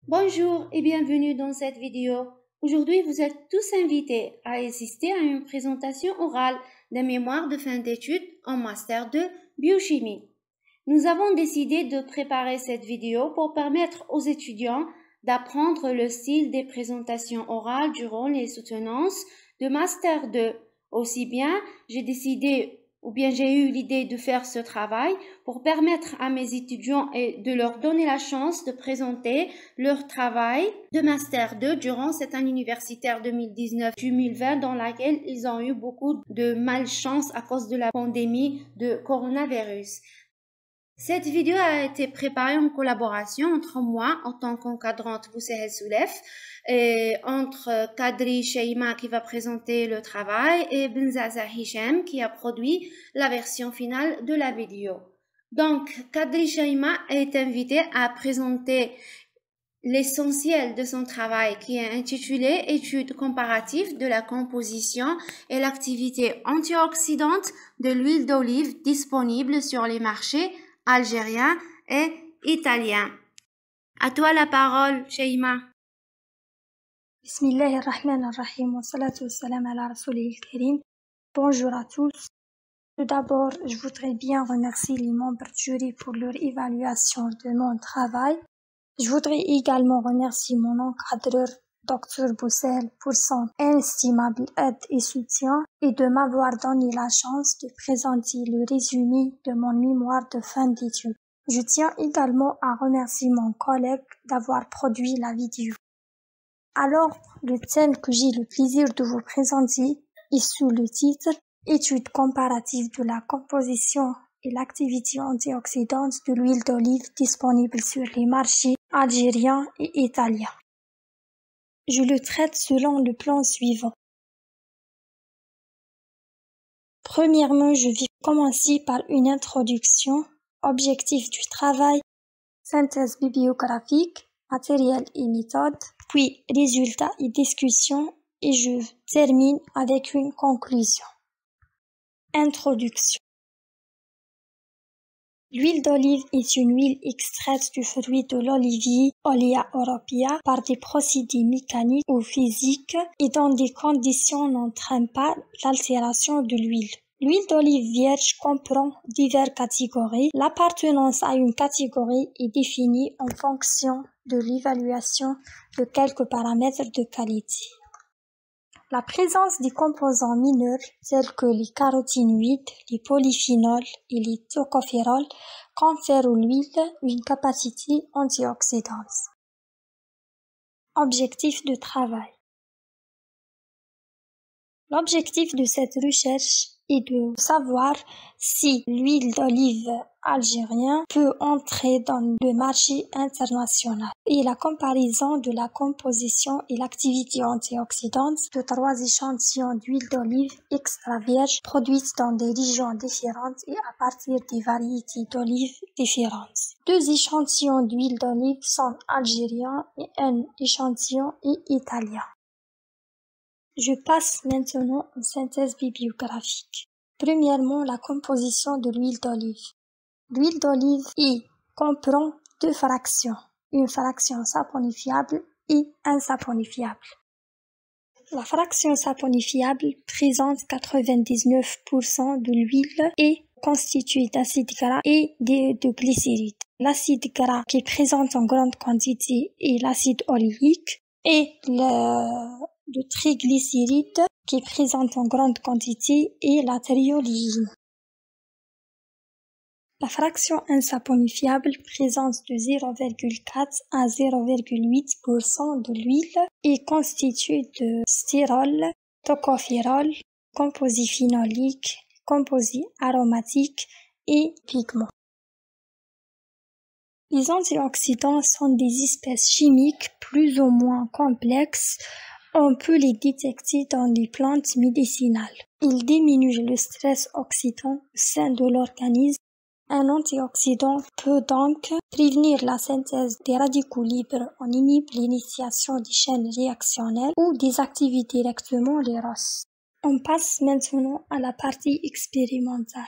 Bonjour et bienvenue dans cette vidéo. Aujourd'hui, vous êtes tous invités à assister à une présentation orale d'un mémoire de fin d'études en master de biochimie. Nous avons décidé de préparer cette vidéo pour permettre aux étudiants d'apprendre le style des présentations orales durant les soutenances de master 2. Aussi bien, j'ai eu l'idée de faire ce travail pour permettre à mes étudiants et de leur donner la chance de présenter leur travail de Master 2 durant cette année universitaire 2019-2020 dans laquelle ils ont eu beaucoup de malchance à cause de la pandémie de coronavirus. Cette vidéo a été préparée en collaboration entre moi, en tant qu'encadrante Boussehel Soulef, et entre Kadri Sheima qui va présenter le travail et Benzaza Hichem qui a produit la version finale de la vidéo. Donc, Kadri Sheima est invité à présenter l'essentiel de son travail qui est intitulé « Études comparatives de la composition et l'activité antioxydante de l'huile d'olive disponible sur les marchés algérien et italien. À toi la parole, Sheima. Bismillahirrahmanirrahim wa salatu wa salam ala rasoulil karim. Bonjour à tous. Tout d'abord, je voudrais bien remercier les membres du jury pour leur évaluation de mon travail. Je voudrais également remercier mon encadreur, Dr Boussehel, pour son inestimable aide et soutien et de m'avoir donné la chance de présenter le résumé de mon mémoire de fin d'études. Je tiens également à remercier mon collègue d'avoir produit la vidéo. Alors, le thème que j'ai le plaisir de vous présenter est sous le titre « Études comparatives de la composition et l'activité antioxydante de l'huile d'olive disponible sur les marchés algériens et italiens ». Je le traite selon le plan suivant. Premièrement, je vais commencer par une introduction, objectif du travail, synthèse bibliographique, matériel et méthode, puis résultats et discussions, et je termine avec une conclusion. Introduction. L'huile d'olive est une huile extraite du fruit de l'olivier Olea europea par des procédés mécaniques ou physiques et dans des conditions n'entraînent pas l'altération de l'huile. L'huile d'olive vierge comprend diverses catégories. L'appartenance à une catégorie est définie en fonction de l'évaluation de quelques paramètres de qualité. La présence des composants mineurs tels que les carotinoïdes, les polyphénols et les tocophérols confère à l'huile une capacité antioxydante. Objectif de travail. L'objectif de cette recherche est de savoir si l'huile d'olive algérienne peut entrer dans le marché international et la comparaison de la composition et l'activité antioxydante de 3 échantillons d'huile d'olive extra vierge produites dans des régions différentes et à partir des variétés d'olives différentes. 2 échantillons d'huile d'olive sont algériens et un échantillon est italien. Je passe maintenant aux synthèses bibliographiques. Premièrement, la composition de l'huile d'olive. L'huile d'olive comprend 2 fractions, une fraction saponifiable et insaponifiable. La fraction saponifiable présente 99% de l'huile et constituée d'acide gras et de glycéride. L'acide gras qui est présent en grande quantité est l'acide oléique et le triglycéride qui est présent en grande quantité est la thrioléine. La fraction insaponifiable présente de 0,4 à 0,8% de l'huile est constituée de styrol, tocophérol, composés phénoliques, composés aromatiques et pigments. Les antioxydants sont des espèces chimiques plus ou moins complexes. On peut les détecter dans les plantes médicinales. Ils diminuent le stress oxydant au sein de l'organisme. Un antioxydant peut donc prévenir la synthèse des radicaux libres en inhibe l'initiation des chaînes réactionnelles ou désactiver directement les ROS. On passe maintenant à la partie expérimentale.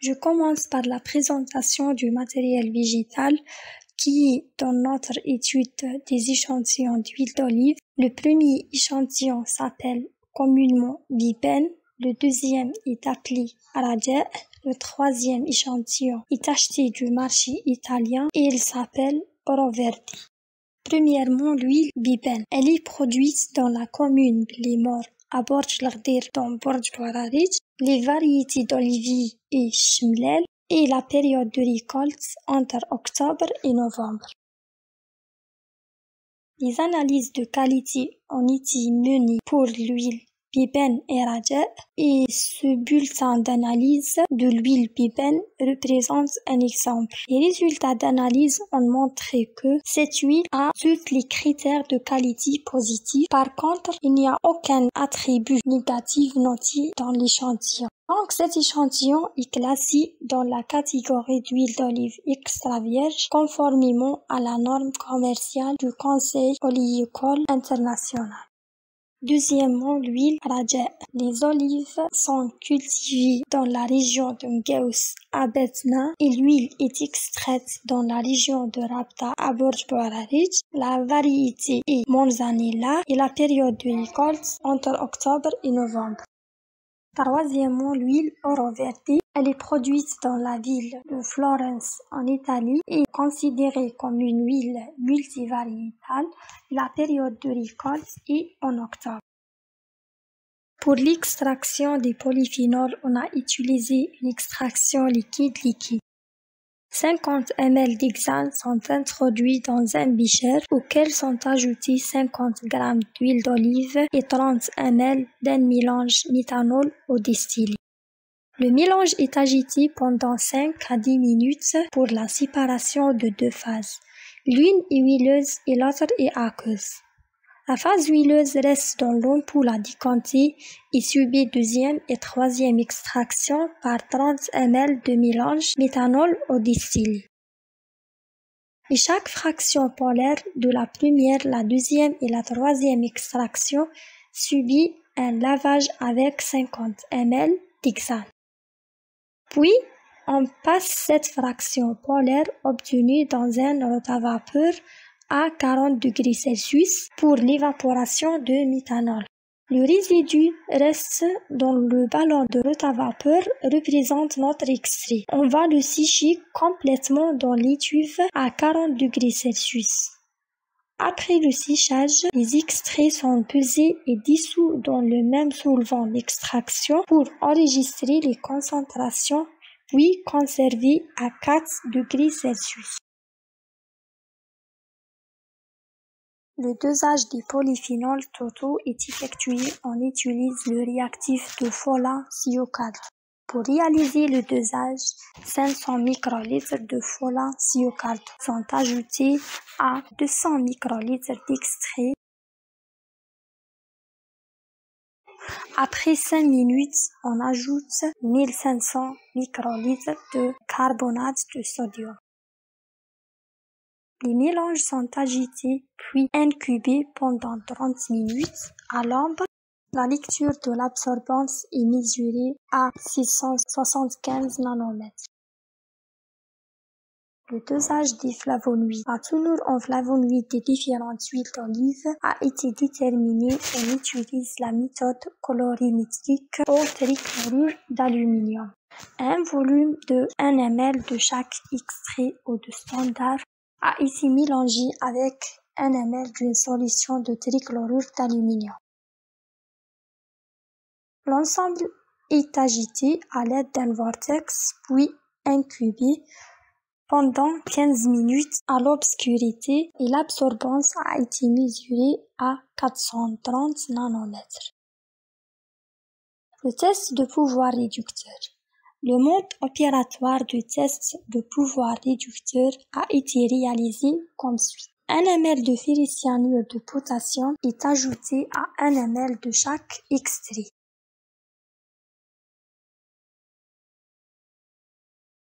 Je commence par la présentation du matériel végétal qui est dans notre étude des échantillons d'huile d'olive. Le premier échantillon s'appelle communément Biben, le deuxième est appelé Raja, le troisième échantillon est acheté du marché italien et il s'appelle Oro Verde. Premièrement, l'huile Biben. Elle est produite dans la commune de Les Morts à Borj Lagdir dans Borj Dwararij. Les variétés d'olivier et Shmlel et la période de récolte entre octobre et novembre. Les analyses de qualité ont été menées pour l'huile Biben et Raja et ce bulletin d'analyse de l'huile Biben représente un exemple. Les résultats d'analyse ont montré que cette huile a tous les critères de qualité positifs. Par contre, il n'y a aucun attribut négatif noté dans l'échantillon. Donc cet échantillon est classé dans la catégorie d'huile d'olive extra vierge conformément à la norme commerciale du Conseil oléicole international. Deuxièmement, l'huile Raja. Les olives sont cultivées dans la région de Ngaous à Betna et l'huile est extraite dans la région de Rabta à Borj Dwararij. La variété est Monzanella et la période de récolte entre octobre et novembre. Troisièmement, l'huile Oro Verde. Elle est produite dans la ville de Florence en Italie et est considérée comme une huile multivariétale. La période de récolte est en octobre. Pour l'extraction des polyphénols, on a utilisé une extraction liquide. 50 ml d'hexane sont introduits dans un bécher auquel sont ajoutés 50 g d'huile d'olive et 30 ml d'un mélange méthanol au distillé. Le mélange est agité pendant 5 à 10 minutes pour la séparation de deux phases. L'une est huileuse et l'autre est aqueuse. La phase huileuse reste dans l'ampoule à décanter et subit deuxième et troisième extraction par 30 ml de mélange méthanol au distillé. Et chaque fraction polaire de la première, la deuxième et la troisième extraction subit un lavage avec 50 ml d'hexane. Puis, on passe cette fraction polaire obtenue dans un rotavapeur à 40 degrés Celsius pour l'évaporation de méthanol. Le résidu reste dans le ballon de rotavapeur représente notre extrait. On va le sécher complètement dans l'étuve à 40 degrés Celsius. Après le séchage, les extraits sont pesés et dissous dans le même solvant d'extraction pour enregistrer les concentrations puis conservés à 4 degrés Celsius. Le dosage des polyphénols totaux est effectué. On utilise le réactif de Fola CO4. Pour réaliser le dosage, 500 microlitres de Fola CO4 sont ajoutés à 200 microlitres d'extrait. Après 5 minutes, on ajoute 1500 microlitres de carbonate de sodium. Les mélanges sont agités puis incubés pendant 30 minutes à l'ombre. La lecture de l'absorbance est mesurée à 675 nanomètres. Le dosage des flavonoïdes. La teneur en flavonoïdes des différentes huiles d'olive a été déterminée. On utilise la méthode colorimétrique au trichlorure d'aluminium. Un volume de 1 ml de chaque extrait eau de standard a été mélangé avec 1 ml d'une solution de trichlorure d'aluminium. L'ensemble est agité à l'aide d'un vortex puis incubé pendant 15 minutes à l'obscurité et l'absorbance a été mesurée à 430 nanomètres. Le test de pouvoir réducteur. Le mode opératoire du test de pouvoir réducteur a été réalisé comme suit. 1 ml de ferricyanure de potassium est ajouté à 1 ml de chaque extrait.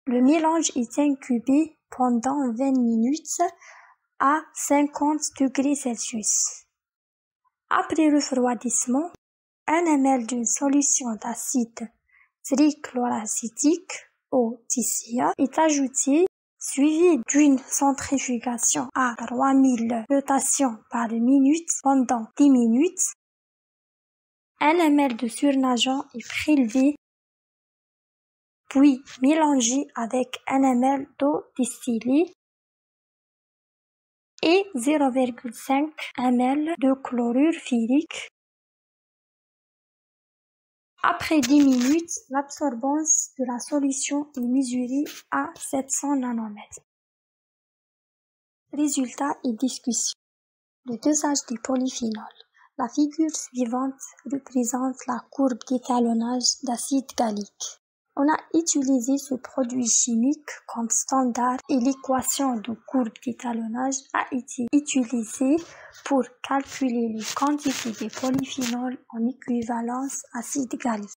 Le mélange est incubé pendant 20 minutes à 50 degrés Celsius. Après refroidissement, 1 ml d'une solution d'acide trichloracétique au TCA est ajouté suivi d'une centrifugation à 3000 rotations par minute pendant 10 minutes. 1 ml de surnageant est prélevé, puis mélangé avec 1 ml d'eau distillée et 0,5 ml de chlorure ferrique. Après 10 minutes, l'absorbance de la solution est mesurée à 700 nanomètres. Résultat et discussion. Le dosage des polyphénols. La figure suivante représente la courbe d'étalonnage d'acide gallique. On a utilisé ce produit chimique comme standard et l'équation de courbe d'étalonnage a été utilisée pour calculer les quantités des polyphénols en équivalence acide gallique.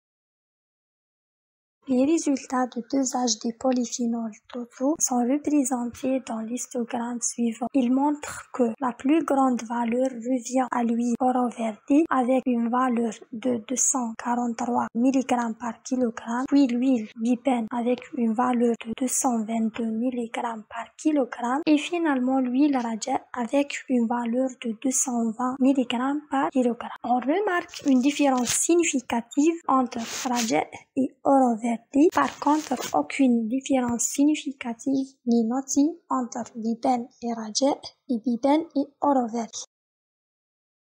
Les résultats de dosage des polyphénols totaux sont représentés dans l'histogramme suivant. Il montre que la plus grande valeur revient à l'huile Oroverdi avec une valeur de 243 mg par kg, puis l'huile Bipène avec une valeur de 222 mg par kg et finalement l'huile Rajet avec une valeur de 220 mg par kg. On remarque une différence significative entre Rajet et Oroverdi. Par contre, aucune différence significative n'est notée entre Bipène et Rajet et Bipène et Oroverdi.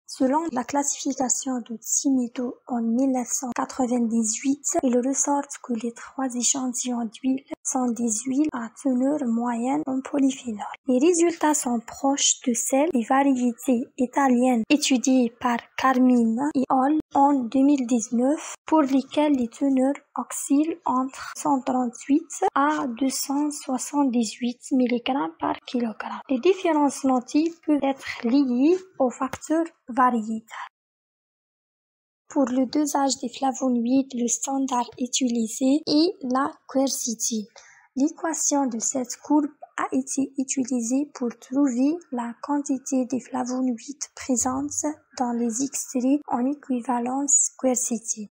Selon la classification de Simeto en 1998, il ressort que les 3 échantillons d'huile sont des huiles à teneur moyenne en polyphénol. Les résultats sont proches de celles des variétés italiennes étudiées par Carmine et Hall en 2019, pour lesquelles les teneurs oscillent entre 138 à 278 mg par kg. Les différences notées peuvent être liées aux facteurs variétal. Pour le dosage des flavonoïdes, le standard utilisé est la quercétine. L'équation de cette courbe a été utilisée pour trouver la quantité des flavonoïdes présentes dans les extraits en équivalence quercétine.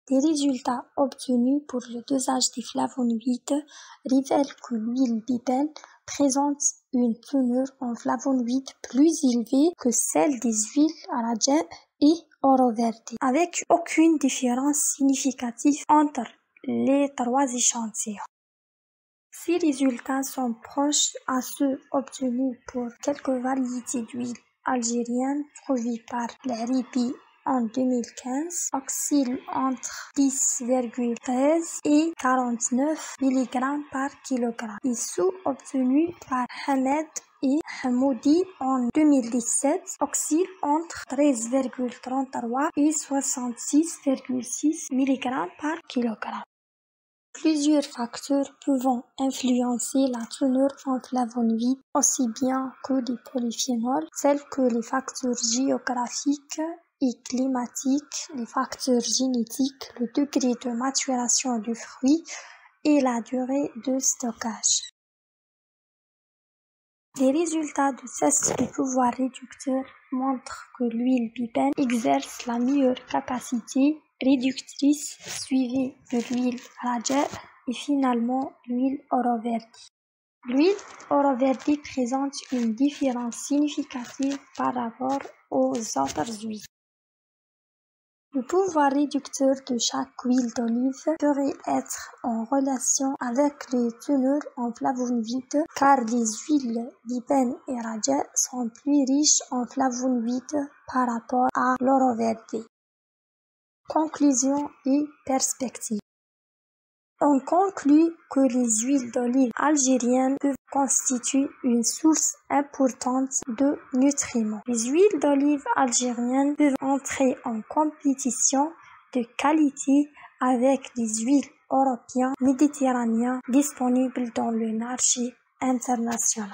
Les résultats obtenus pour le dosage des flavonoïdes révèlent que l'huile Bipène présente une teneur en flavonoïdes plus élevée que celle des huiles Rajet et Oroverdi, avec aucune différence significative entre les 3 échantillons. Ces résultats sont proches à ceux obtenus pour quelques variétés d'huile algérienne trouvées par l'Aribi en 2015, oscillent entre 10,13 et 49 mg par kg. Ils sont obtenus par Hamed et Hamoudi en 2017, oscillent entre 13,33 et 66,6 mg par kg. Plusieurs facteurs peuvent influencer la teneur en flavonoïdes aussi bien que les polyphénols, tels que les facteurs géographiques et climatiques, les facteurs génétiques, le degré de maturation du fruit et la durée de stockage. Les résultats de tests de pouvoir réducteur montrent que l'huile Bipène exerce la meilleure capacité réductrice, suivie de l'huile Rajet et finalement l'huile Oroverdi. L'huile Oroverdi présente une différence significative par rapport aux autres huiles. Le pouvoir réducteur de chaque huile d'olive pourrait être en relation avec les teneurs en flavonoïdes car les huiles Bipène et Rajet sont plus riches en flavonoïdes par rapport à l'Oroverdi. Conclusion et perspective. On conclut que les huiles d'olive algériennes peuvent constituer une source importante de nutriments. Les huiles d'olive algériennes peuvent entrer en compétition de qualité avec les huiles européennes méditerranéennes disponibles dans le marché international.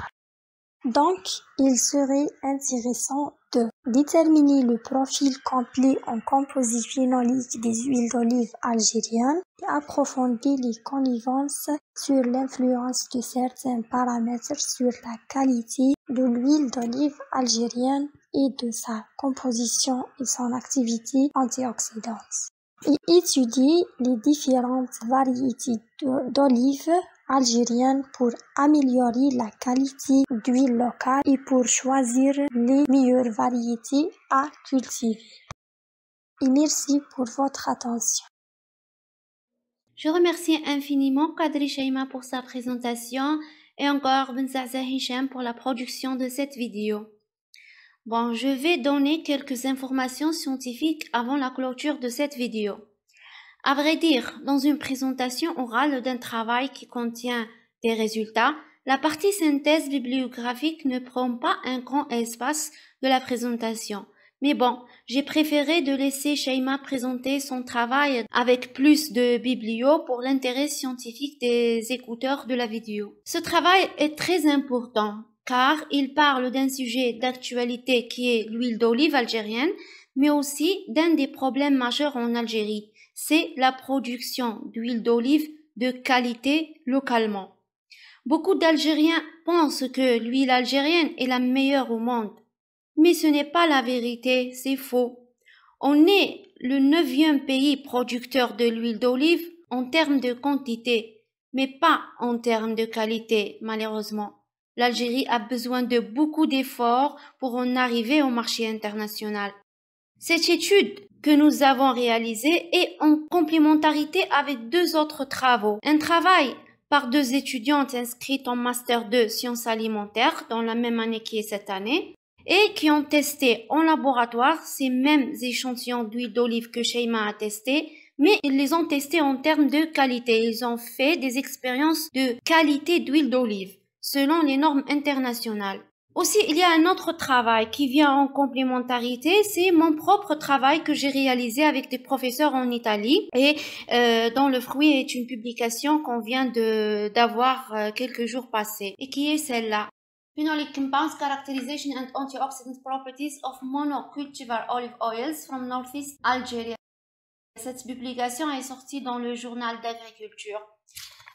Donc, il serait intéressant de déterminer le profil complet en composés phénoliques des huiles d'olive algériennes et approfondir les connivences sur l'influence de certains paramètres sur la qualité de l'huile d'olive algérienne et de sa composition et son activité antioxydante. Et étudier les différentes variétés d'olives algérienne pour améliorer la qualité d'huile locale et pour choisir les meilleures variétés à cultiver. Et merci pour votre attention. Je remercie infiniment Kadri Cheima pour sa présentation et encore Benzaza Hicham pour la production de cette vidéo. Bon, je vais donner quelques informations scientifiques avant la clôture de cette vidéo. À vrai dire, dans une présentation orale d'un travail qui contient des résultats, la partie synthèse bibliographique ne prend pas un grand espace de la présentation. Mais bon, j'ai préféré de laisser Cheima présenter son travail avec plus de biblio pour l'intérêt scientifique des écouteurs de la vidéo. Ce travail est très important car il parle d'un sujet d'actualité qui est l'huile d'olive algérienne, mais aussi d'un des problèmes majeurs en Algérie, c'est la production d'huile d'olive de qualité localement. Beaucoup d'Algériens pensent que l'huile algérienne est la meilleure au monde. Mais ce n'est pas la vérité, c'est faux. On est le 9e pays producteur de l'huile d'olive en termes de quantité, mais pas en termes de qualité, malheureusement. L'Algérie a besoin de beaucoup d'efforts pour en arriver au marché international. Cette étude que nous avons réalisée est en complémentarité avec 2 autres travaux. Un travail par 2 étudiantes inscrites en Master 2 Sciences alimentaires dans la même année qui est cette année et qui ont testé en laboratoire ces mêmes échantillons d'huile d'olive que Cheima a testé, mais ils les ont testés en termes de qualité. Ils ont fait des expériences de qualité d'huile d'olive selon les normes internationales. Aussi, il y a un autre travail qui vient en complémentarité, c'est mon propre travail que j'ai réalisé avec des professeurs en Italie et dont le fruit est une publication qu'on vient d'avoir quelques jours passés et qui est celle-là. Phenolic compounds, characterization and antioxidant properties of monocultivar olive oils from Northeast Algeria. Cette publication est sortie dans le journal d'agriculture.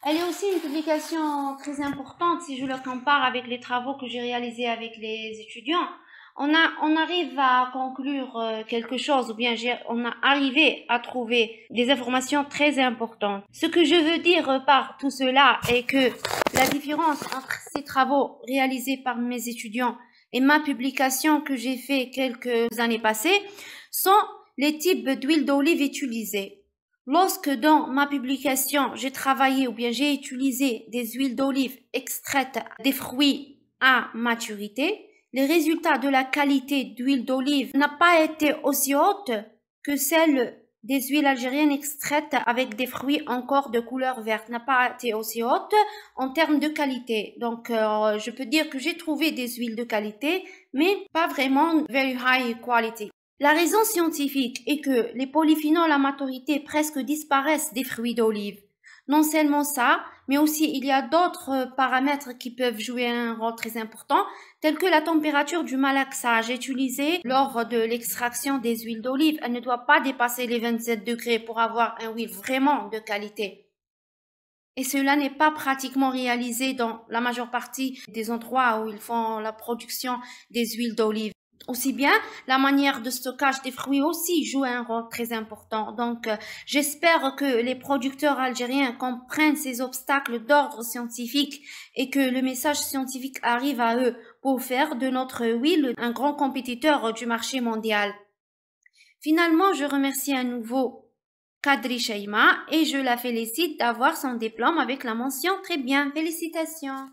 Elle est aussi une publication très importante si je le compare avec les travaux que j'ai réalisés avec les étudiants. On arrive à conclure quelque chose ou bien on a arrivé à trouver des informations très importantes. Ce que je veux dire par tout cela est que la différence entre ces travaux réalisés par mes étudiants et ma publication que j'ai fait quelques années passées sont les types d'huile d'olive utilisées. Lorsque dans ma publication, j'ai travaillé ou bien j'ai utilisé des huiles d'olive extraites des fruits à maturité, les résultats de la qualité d'huile d'olive n'ont pas été aussi hautes que celles des huiles algériennes extraites avec des fruits encore de couleur verte, n'a pas été aussi haute en termes de qualité. Donc, je peux dire que j'ai trouvé des huiles de qualité, mais pas vraiment very high quality. La raison scientifique est que les polyphénols à maturité presque disparaissent des fruits d'olive. Non seulement ça, mais aussi il y a d'autres paramètres qui peuvent jouer un rôle très important, tels que la température du malaxage utilisé lors de l'extraction des huiles d'olive. Elle ne doit pas dépasser les 27 degrés pour avoir un huile vraiment de qualité. Et cela n'est pas pratiquement réalisé dans la majeure partie des endroits où ils font la production des huiles d'olive. Aussi bien, la manière de stockage des fruits aussi joue un rôle très important. Donc, j'espère que les producteurs algériens comprennent ces obstacles d'ordre scientifique et que le message scientifique arrive à eux pour faire de notre huile un grand compétiteur du marché mondial. Finalement, je remercie à nouveau Kadri Cheima et je la félicite d'avoir son diplôme avec la mention très bien. Félicitations!